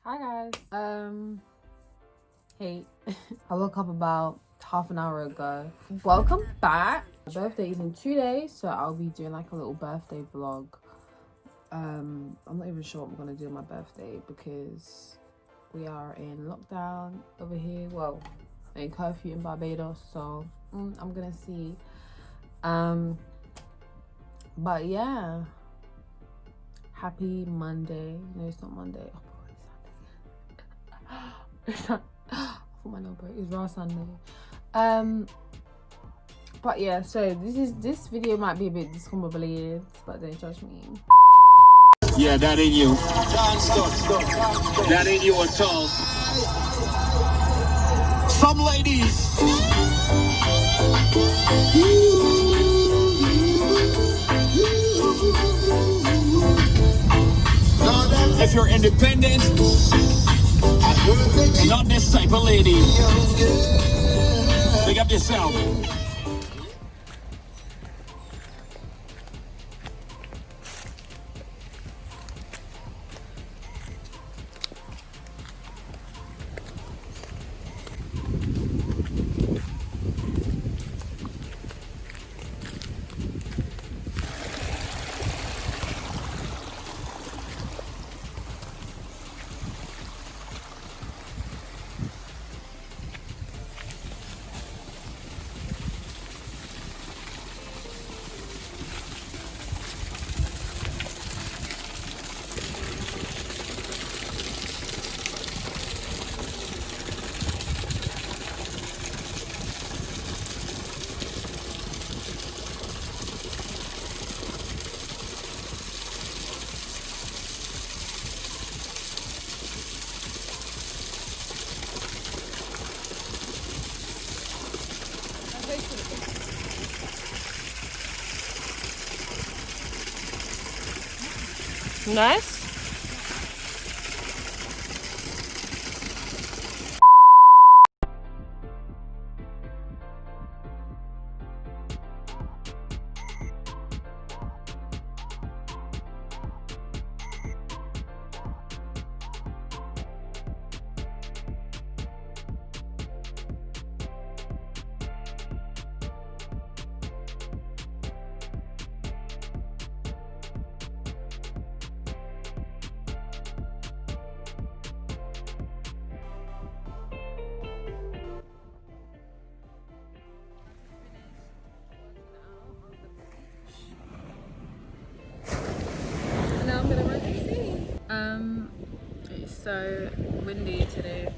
Hi guys. Hey. I woke up about half an hour ago. Welcome back. My birthday is in 2 days, so I'll be doing like a little birthday vlog. I'm not even sure what I'm gonna do on my birthday because we are in lockdown over here. Well, in curfew in Barbados, so I'm gonna see. But yeah, happy Monday. No, it's not Monday. It's not, I thought my number is raw Sunday. But yeah, so this video might be a bit discombobulated, but don't judge me. Yeah, that ain't you. That ain't you at all. Some ladies. If you're independent, not this type of lady. Pick up yourself. Nice. Now I'm gonna run and see. It's so windy today.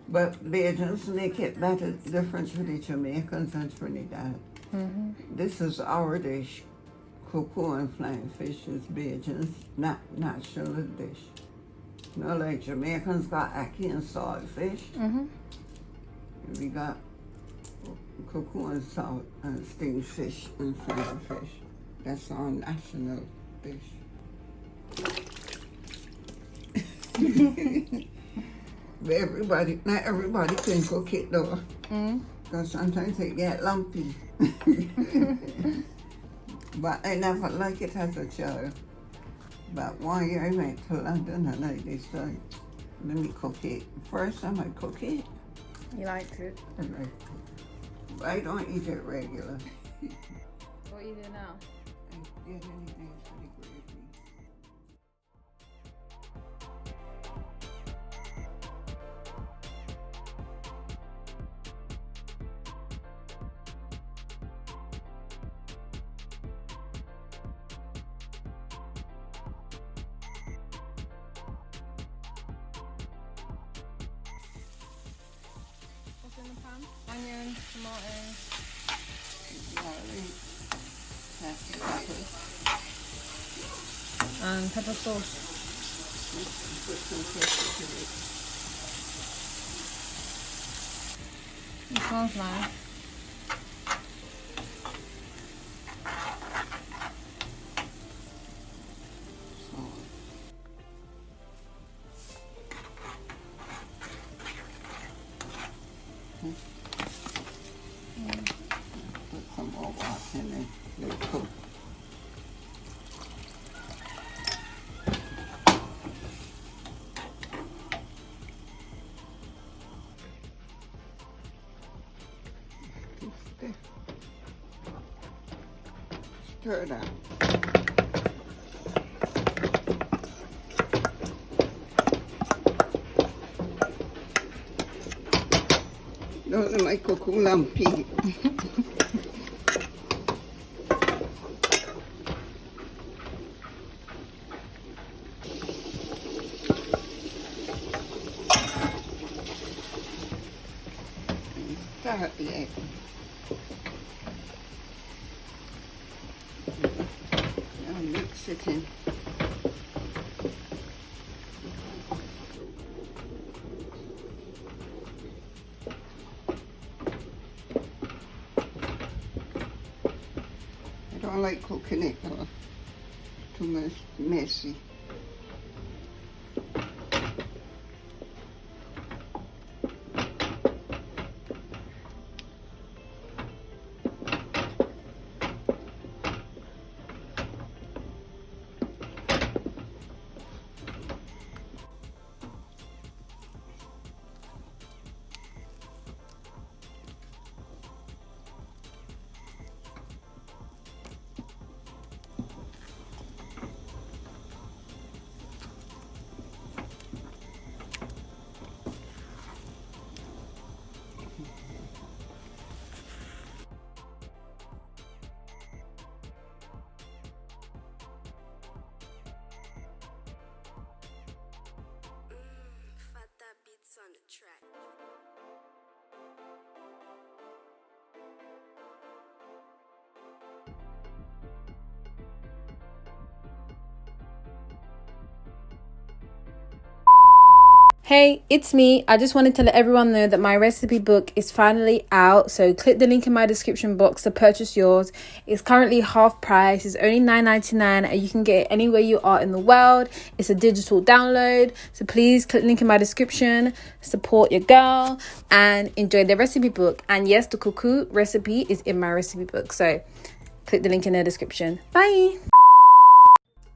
But Bajans make it better different with the Jamaicans and Trinidad. This is our dish. COUCOU and flying fish is Bajans, not natural dish. You know, like Jamaicans got ackee and saltfish. We got COUCOU and salt and steamed fish and flying fish. That's our national dish. But not everybody can cook it though. Because sometimes it get lumpy. But I never like it as a child. But 1 year I went to London and I decided, let me cook it. First time I cook it, You liked it? I like it. But I don't eat it regular. What are you doing now? I get anything for the gravy. What's in the pan? Onions, tomatoes. Garlic, peppers. And pepper sauce. Put some pepper to it. It smells nice. Salt. Put some more water in it. Let it cook. Stir it out. Don't let my COUCOU lumpy. Start the egg. Now mix it in. I don't like cooking it too messy. On the track. Hey, it's me. I just wanted to let everyone know that my recipe book is finally out. So click the link in my description box to purchase yours. It's currently half price. It's only $9.99 and you can get it anywhere you are in the world. It's a digital download. So please click the link in my description, support your girl and enjoy the recipe book. And yes, the COUCOU recipe is in my recipe book. So click the link in the description. Bye.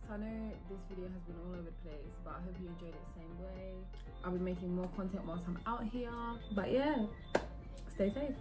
I know this video has been all over the place, but I hope you enjoyed it the same way. I'll be making more content whilst I'm out here. But yeah, stay safe.